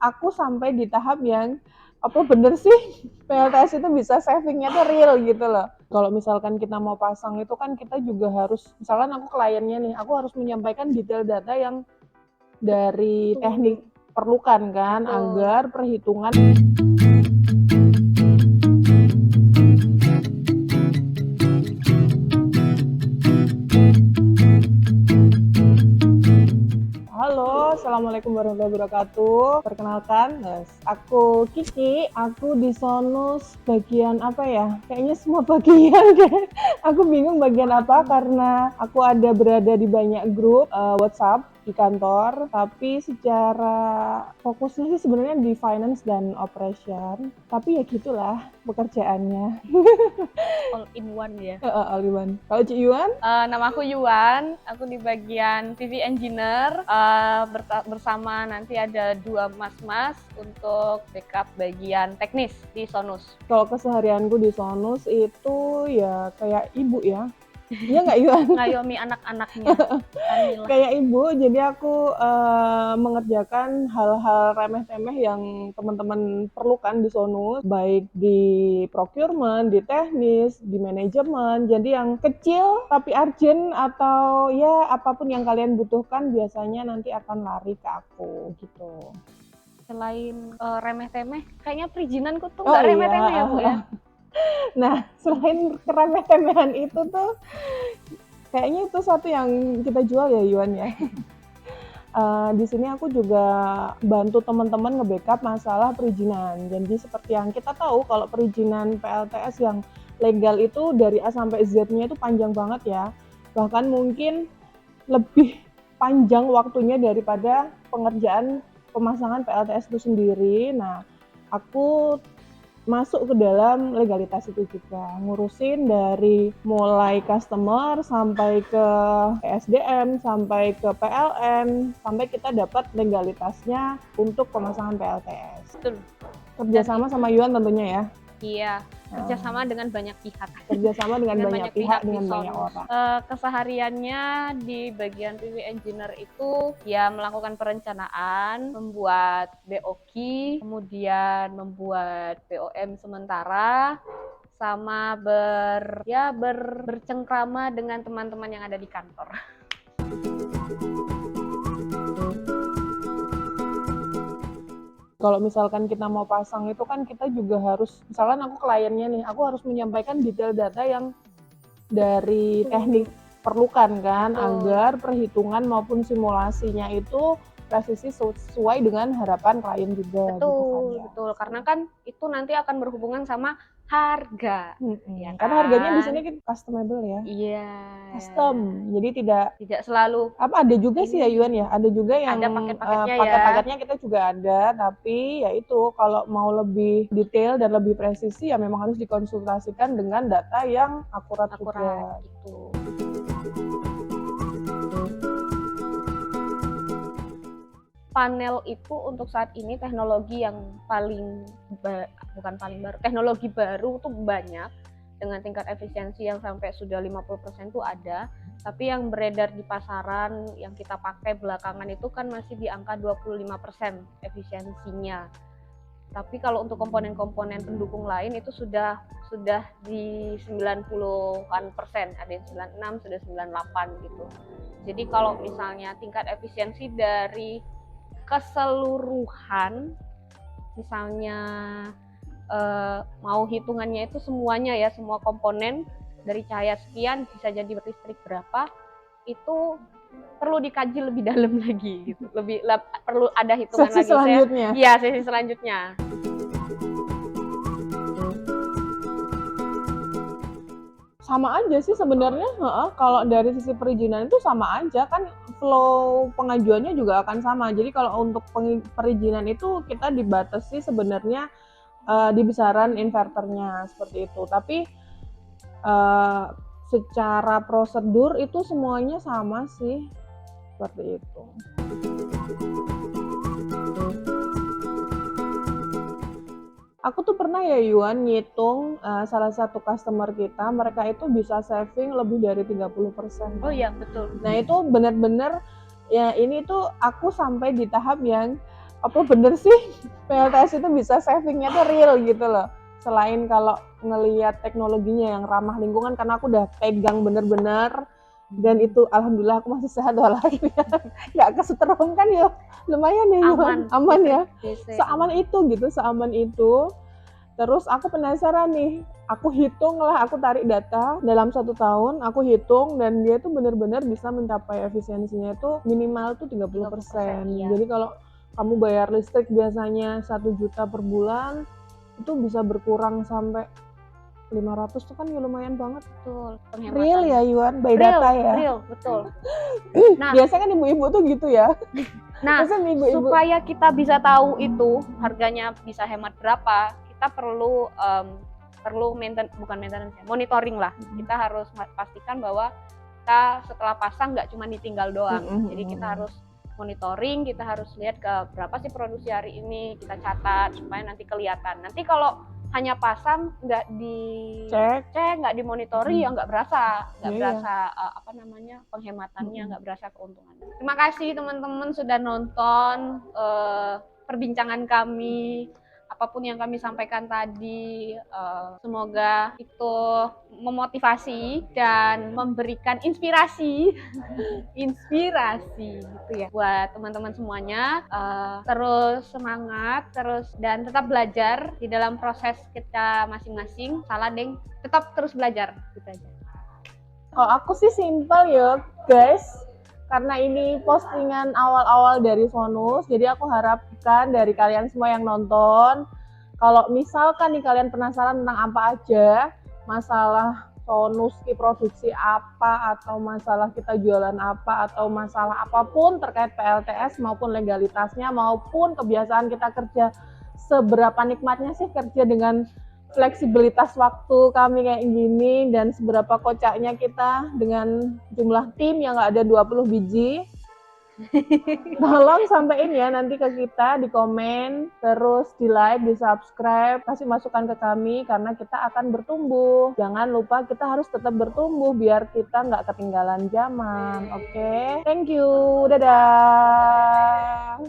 aku sampai di tahap yang apa bener sih PLTS itu bisa savingnya tuh real gitu loh. Kalau misalkan kita mau pasang itu kan kita juga harus, misalkan aku kliennya nih, aku harus menyampaikan detail data yang dari teknik perlukan kan, agar perhitungan. Halo, Assalamualaikum warahmatullahi wabarakatuh. Perkenalkan, aku Kiki. Aku di Sonus bagian apa ya? Kayaknya semua bagian deh. Aku bingung bagian apa karena aku ada berada di banyak grup WhatsApp di kantor. Tapi secara fokusnya sih sebenarnya di finance dan operation. Tapi ya gitulah pekerjaannya. All in one ya. Aliwan. Kalau Cik Yuan? Nama aku Yuan, aku di bagian PV Engineer, bersama nanti ada 2 mas-mas untuk backup bagian teknis di Sonus. Kalau keseharianku di Sonus itu ya kayak ibu ya. Iya nggak Yuan? Ngayomi anak-anaknya. Alhamdulillah. Kayak ibu, jadi aku mengerjakan hal-hal remeh-temeh yang teman-teman perlukan di Sonus, baik di procurement, di teknis, di manajemen. Jadi yang kecil tapi urgent atau ya apapun yang kalian butuhkan biasanya nanti akan lari ke aku gitu. Selain remeh-temeh, kayaknya perizinanku tuh nggak remeh-temeh ya Bu ya. Nah, selain keremeh-temehan itu tuh kayaknya itu satu yang kita jual ya Yuan ya. Di sini aku juga bantu teman-teman nge-backup masalah perizinan. Jadi seperti yang kita tahu kalau perizinan PLTS yang legal itu dari A sampai Z-nya itu panjang banget ya. Bahkan mungkin lebih panjang waktunya daripada pengerjaan pemasangan PLTS itu sendiri. Nah, aku masuk ke dalam legalitas itu juga, ngurusin dari mulai customer sampai ke SDM sampai ke PLN sampai kita dapat legalitasnya untuk pemasangan PLTS. Betul. Kerjasama sama Yuan tentunya ya. Iya, kerjasama dengan banyak pihak. Kerjasama dengan banyak pihak, dengan di banyak Sonus. orang. Kesehariannya di bagian PV Engineer itu ya melakukan perencanaan, membuat BOQ, kemudian membuat POM sementara, sama bercengkrama dengan teman-teman yang ada di kantor. Kalau misalkan kita mau pasang itu kan kita juga harus, misalkan aku kliennya nih, aku harus menyampaikan detail data yang dari teknik perlukan kan, agar perhitungan maupun simulasinya itu presisi sesuai dengan harapan klien juga. Betul, gitu kan, ya. betul. Karena kan itu nanti akan berhubungan sama harga. Ya Karena kan? harganya di sini kan customable ya. Iya. Custom, jadi tidak Selalu ada juga sih ya Yuan ya, ada juga yang ada paket-paketnya ya. paket-paketnya kita juga ada, tapi ya itu kalau mau lebih detail dan lebih presisi ya memang harus dikonsultasikan dengan data yang akurat juga. Gitu. Panel itu untuk saat ini teknologi yang teknologi baru tuh banyak dengan tingkat efisiensi yang sampai sudah 50% tuh ada, tapi yang beredar di pasaran yang kita pakai belakangan itu kan masih di angka 25% efisiensinya. Tapi kalau untuk komponen-komponen pendukung lain itu sudah di 90-an persen, ada yang 96, sudah 98 gitu. Jadi kalau misalnya tingkat efisiensi dari keseluruhan, misalnya mau hitungannya itu semuanya ya, semua komponen dari cahaya sekian bisa jadi listrik berapa, itu perlu dikaji lebih dalam lagi gitu. Perlu ada hitungan Sesi lagi selanjutnya. Iya, sesi selanjutnya. Sama aja sih sebenarnya, kalau dari sisi perizinan itu sama aja kan, flow pengajuannya juga akan sama. Jadi kalau untuk perizinan itu kita dibatasi sebenarnya di besaran inverternya seperti itu. Tapi secara prosedur itu semuanya sama sih, seperti itu. Aku tuh pernah ya Yuan ngitung salah satu customer kita, mereka itu bisa saving lebih dari 30%. Oh iya, betul. Nah itu benar-benar ya, ini tuh aku sampai di tahap yang apa bener sih PLTS itu bisa savingnya tuh real gitu loh. Selain kalau ngelihat teknologinya yang ramah lingkungan, karena aku udah pegang bener-bener dan itu alhamdulillah aku masih sehat walafiat, nggak kesetrum kan ya, lumayan ya Yuan, aman ya, seaman itu gitu, seaman itu. Terus aku penasaran nih, aku hitung lah, aku tarik data dalam 1 tahun, aku hitung dan dia tuh benar-benar bisa mencapai efisiensinya itu minimal tuh 30%. Iya. Jadi kalau kamu bayar listrik biasanya 1 juta per bulan, itu bisa berkurang sampai 500 tuh kan ya lumayan banget. Betul, Real ya Yuan, by real, data ya. real, betul. Nah, biasanya kan ibu-ibu tuh gitu ya. Nah, Biasanya ibu-ibu, supaya kita bisa tahu itu harganya bisa hemat berapa, kita perlu monitoring lah. Kita harus pastikan bahwa kita setelah pasang nggak cuma ditinggal doang. Jadi kita harus monitoring, kita harus lihat ke berapa sih produksi hari ini, kita catat supaya nanti kelihatan. Nanti kalau hanya pasang nggak dicek, nggak dimonitori, ya nggak berasa, penghematannya, nggak berasa keuntungannya. Terima kasih teman-teman sudah nonton perbincangan kami. Apapun yang kami sampaikan tadi, semoga itu memotivasi dan memberikan inspirasi gitu ya buat teman-teman semuanya. Terus semangat, dan tetap belajar di dalam proses kita masing-masing. Salah deng, tetap terus belajar gitu aja. Kalau aku sih simpel ya guys, karena ini postingan awal-awal dari Sonus, jadi aku harapkan dari kalian semua yang nonton, kalau misalkan nih kalian penasaran tentang apa aja, masalah Sonus ki produksi apa, atau masalah kita jualan apa, atau masalah apapun terkait PLTS maupun legalitasnya, maupun kebiasaan kita kerja, seberapa nikmatnya sih kerja dengan fleksibilitas waktu kami kayak gini, dan seberapa kocaknya kita dengan jumlah tim yang nggak ada 20 biji. Tolong sampein ya nanti ke kita di komen, terus di like, di subscribe, kasih masukan ke kami karena kita akan bertumbuh. Jangan lupa kita harus tetap bertumbuh biar kita nggak ketinggalan zaman. Oke? Thank you, dadah.